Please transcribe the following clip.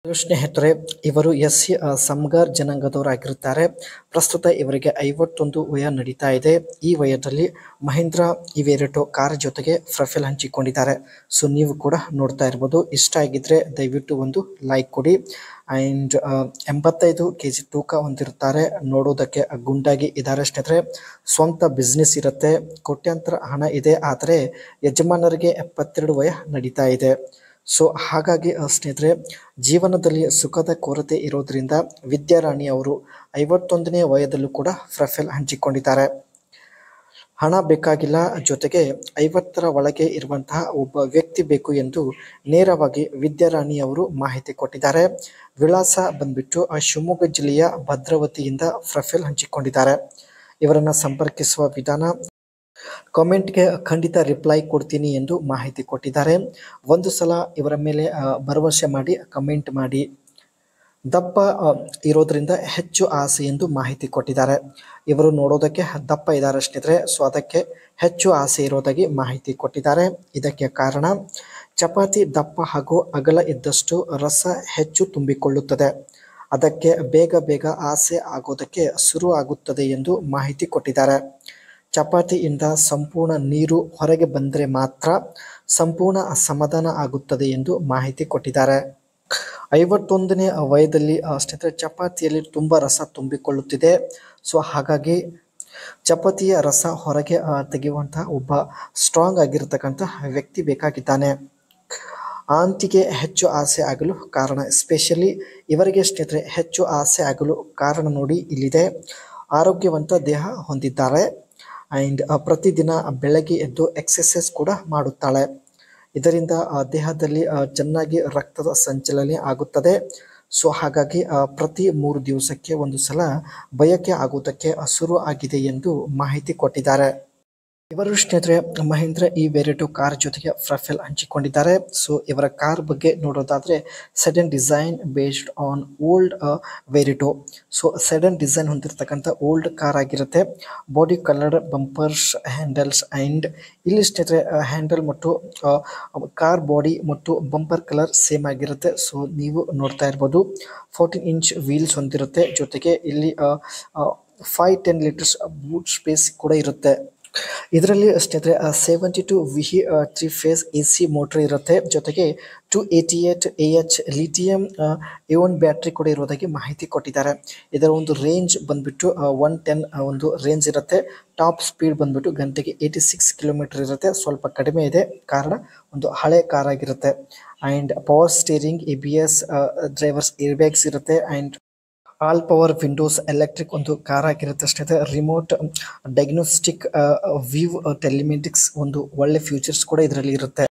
Hello ಸ್ನೇಹಿತರೆ, ಇವರು SC ಸಮಗಾರ್ ಜನಾಂಗದವರಾಗಿರುತ್ತಾರೆ. ಪ್ರಸ್ತುತ ಇವರಿಗೆ 51 ವಯ ನಡೀತಾ ಇದೆ. ಈ ವಯದಲ್ಲಿ ಮಹೀಂದ್ರಾ ಇವೆರಿಟೋ ಕಾರ್ ಜೊತೆಗೆ ಪ್ರೊಫೈಲ್ ಹಂಚಿಕೊಂಡಿದ್ದಾರೆ. ಸೊ ನೀವು ಕೂಡ ನೋಡ್ತಾ ಇರ್ಬೋದು. ಇಷ್ಟ ಆಗಿದ್ರೆ ದಯವಿಟ್ಟು ಒಂದು ಲೈಕ್ ಕೊಡಿ. ಆ್ಯಂಡ್ 85 kg ತೂಕ ಹೊಂದಿರುತ್ತಾರೆ. ನೋಡೋದಕ್ಕೆ ಗುಂಡಾಗಿ ಇದ್ದಾರೆ ಸ್ನೇಹಿತರೆ. ಸ್ವಂತ ಬಿಸ್ನೆಸ್ ಇರುತ್ತೆ, ಕೋಟ್ಯಾಂತರ ಹಣ ಇದೆ. ಆದರೆ ಯಜಮಾನರಿಗೆ 72 ವಯ ನಡೀತಾ ಇದೆ. ಸೊ ಹಾಗಾಗಿ ಸ್ನೇಹಿತರೆ, ಜೀವನದಲ್ಲಿ ಸುಖದ ಕೊರತೆ ಇರೋದ್ರಿಂದ ವಿದ್ಯಾರಾಣಿ ಅವರು 51ನೇ ವಯದಲ್ಲೂ ಕೂಡ ಪ್ರೊಫೈಲ್ ಹಂಚಿಕೊಂಡಿದ್ದಾರೆ. ಹಣ ಬೇಕಾಗಿಲ್ಲ, ಜೊತೆಗೆ 50ರ ಒಳಗೆ ಇರುವಂತಹ ಒಬ್ಬ ವ್ಯಕ್ತಿ ಬೇಕು ಎಂದು ನೇರವಾಗಿ ವಿದ್ಯಾರಾಣಿ ಅವರು ಮಾಹಿತಿ ಕೊಟ್ಟಿದ್ದಾರೆ. ವಿಳಾಸ ಬಂದ್ಬಿಟ್ಟು ಶಿವಮೊಗ್ಗ ಜಿಲ್ಲೆಯ ಭದ್ರಾವತಿಯಿಂದ ಪ್ರೊಫೈಲ್ ಹಂಚಿಕೊಂಡಿದ್ದಾರೆ. ಇವರನ್ನು ಸಂಪರ್ಕಿಸುವ ವಿಧಾನ, ಕಾಮೆಂಟ್ಗೆ ಖಂಡಿತ ರಿಪ್ಲೈ ಕೊಡ್ತೀನಿ ಎಂದು ಮಾಹಿತಿ ಕೊಟ್ಟಿದ್ದಾರೆ. ಒಂದು ಸಲ ಇವರ ಮೇಲೆ ಭರವಸೆ ಮಾಡಿ ಕಮೆಂಟ್ ಮಾಡಿ. ದಪ್ಪ ಇರೋದ್ರಿಂದ ಹೆಚ್ಚು ಆಸೆ ಎಂದು ಮಾಹಿತಿ ಕೊಟ್ಟಿದ್ದಾರೆ. ಇವರು ನೋಡೋದಕ್ಕೆ ದಪ್ಪ ಇದ್ದಾರೆ ಸ್ನೇಹಿತರೆ. ಸೊ ಅದಕ್ಕೆ ಹೆಚ್ಚು ಆಸೆ ಇರೋದಾಗಿ ಮಾಹಿತಿ ಕೊಟ್ಟಿದ್ದಾರೆ. ಇದಕ್ಕೆ ಕಾರಣ, ಚಪಾತಿ ದಪ್ಪ ಹಾಗೂ ಅಗಲ ಇದ್ದಷ್ಟು ರಸ ಹೆಚ್ಚು ತುಂಬಿಕೊಳ್ಳುತ್ತದೆ. ಅದಕ್ಕೆ ಬೇಗ ಆಸೆ ಆಗೋದಕ್ಕೆ ಶುರು ಆಗುತ್ತದೆ ಎಂದು ಮಾಹಿತಿ ಕೊಟ್ಟಿದ್ದಾರೆ. ಚಪಾತಿಯಿಂದ ಸಂಪೂರ್ಣ ನೀರು ಹೊರಗೆ ಬಂದರೆ ಮಾತ್ರ ಸಂಪೂರ್ಣ ಸಮಾಧಾನ ಆಗುತ್ತದೆ ಎಂದು ಮಾಹಿತಿ ಕೊಟ್ಟಿದ್ದಾರೆ. 51ನೇ ವಯದಲ್ಲಿ ಸ್ನೇಹಿತರೆ, ಚಪಾತಿಯಲ್ಲಿ ತುಂಬ ರಸ ತುಂಬಿಕೊಳ್ಳುತ್ತಿದೆ. ಸೊ ಹಾಗಾಗಿ ಚಪಾತಿಯ ರಸ ಹೊರಗೆ ತೆಗೆಯುವಂತಹ ಒಬ್ಬ ಸ್ಟ್ರಾಂಗ್ ಆಗಿರತಕ್ಕಂಥ ವ್ಯಕ್ತಿ ಬೇಕಾಗಿದ್ದಾನೆ. ಆಂಟಿಗೆ ಹೆಚ್ಚು ಆಸೆ ಆಗಲು ಕಾರಣ, ಎಸ್ಪೆಷಲಿ ಇವರಿಗೆ ಸ್ನೇಹಿತರೆ ಹೆಚ್ಚು ಆಸೆ ಆಗಲು ಕಾರಣ ನೋಡಿ ಇಲ್ಲಿದೆ. ಆರೋಗ್ಯವಂತ ದೇಹ ಹೊಂದಿದ್ದಾರೆ. ಆ್ಯಂಡ್ ಪ್ರತಿದಿನ ಬೆಳಗ್ಗೆ ಎದ್ದು ಎಕ್ಸಸೈಸ್ ಕೂಡ ಮಾಡುತ್ತಾಳೆ. ಇದರಿಂದ ದೇಹದಲ್ಲಿ ಚೆನ್ನಾಗಿ ರಕ್ತದ ಸಂಚಲನೆ ಆಗುತ್ತದೆ. ಸೊ ಹಾಗಾಗಿ ಪ್ರತಿ 3 ದಿವಸಕ್ಕೆ ಒಂದು ಸಲ ಬಯಕೆ ಆಗುವುದಕ್ಕೆ ಶುರು ಆಗಿದೆ ಎಂದು ಮಾಹಿತಿ ಕೊಟ್ಟಿದ್ದಾರೆ. ಇವರು ಸ್ನೇಹಿತರೆ ಮಹೀಂದ್ರಾ ಇವೆರಿಟೋ ಕಾರ್ ಜೊತೆಗೆ ಪ್ರೊಫೈಲ್ ಹಂಚಿಕೊಂಡಿದ್ದಾರೆ. ಸೊ ಇವರ ಕಾರ್ ಬಗ್ಗೆ ನೋಡೋದಾದ್ರೆ, sedan design based on old Verito. So sedan design ಹೊಂದಿರತಕ್ಕಂಥ ಓಲ್ಡ್ ಕಾರ್ ಆಗಿರುತ್ತೆ. Body coloured bumpers, handles and ಇಲ್ಲಿ ಸ್ನೇಹಿತರೆ ಹ್ಯಾಂಡಲ್ ಮತ್ತು ಕಾರ್ ಬಾಡಿ ಮತ್ತು ಬಂಪರ್ ಕಲರ್ ಸೇಮ್ ಆಗಿರುತ್ತೆ. ಸೊ ನೀವು ನೋಡ್ತಾ ಇರ್ಬೋದು. 14 ಇಂಚ್ ವೀಲ್ಸ್ ಹೊಂದಿರುತ್ತೆ. ಜೊತೆಗೆ ಇಲ್ಲಿ 5-10 ಲೀಟರ್ಸ್ ಬೂಟ್ ಸ್ಪೇಸ್ ಕೂಡ ಇರುತ್ತೆ. ಇದರಲ್ಲಿ ಸ್ನೇಹಿತರೆ 72 VE 3 ಫೇಸ್ AC ಮೋಟರ್ ಇರುತ್ತೆ. ಜೊತೆಗೆ 288 Ah ಲಿಥಿಯಂ ಇಯೋನ್ ಬ್ಯಾಟ್ರಿ ಕೂಡ ಇರೋದಾಗಿ ಮಾಹಿತಿ ಕೊಟ್ಟಿದ್ದಾರೆ. ಇದರ ಒಂದು ರೇಂಜ್ ಬಂದ್ಬಿಟ್ಟು 110 ಒಂದು ರೇಂಜ್ ಇರುತ್ತೆ. ಟಾಪ್ ಸ್ಪೀಡ್ ಬಂದ್ಬಿಟ್ಟು ಗಂಟೆಗೆ 86 ಕಿಲೋಮೀಟರ್ ಇರುತ್ತೆ. ಸ್ವಲ್ಪ ಕಡಿಮೆ ಇದೆ, ಕಾರಣ ಒಂದು ಹಳೆ ಕಾರ್ ಆಗಿರುತ್ತೆ. And power steering, ABS, drivers airbags ಇರುತ್ತೆ. And all power windows, electric ಒಂದು ಕಾರ್ ಆಗಿರುತ್ತೆ ಸ್ನೇಹಿತರೆ. ರಿಮೋಟ್ ಡಯಾಗ್ನೋಸ್ಟಿಕ್, ವ್ಯೂ ಟೆಲಿಮೆಟಿಕ್ಸ್ ಒಂದು ಒಳ್ಳೆ ಫ್ಯೂಚರ್ಸ್ ಕೂಡ ಇದರಲ್ಲಿ ಇರುತ್ತೆ.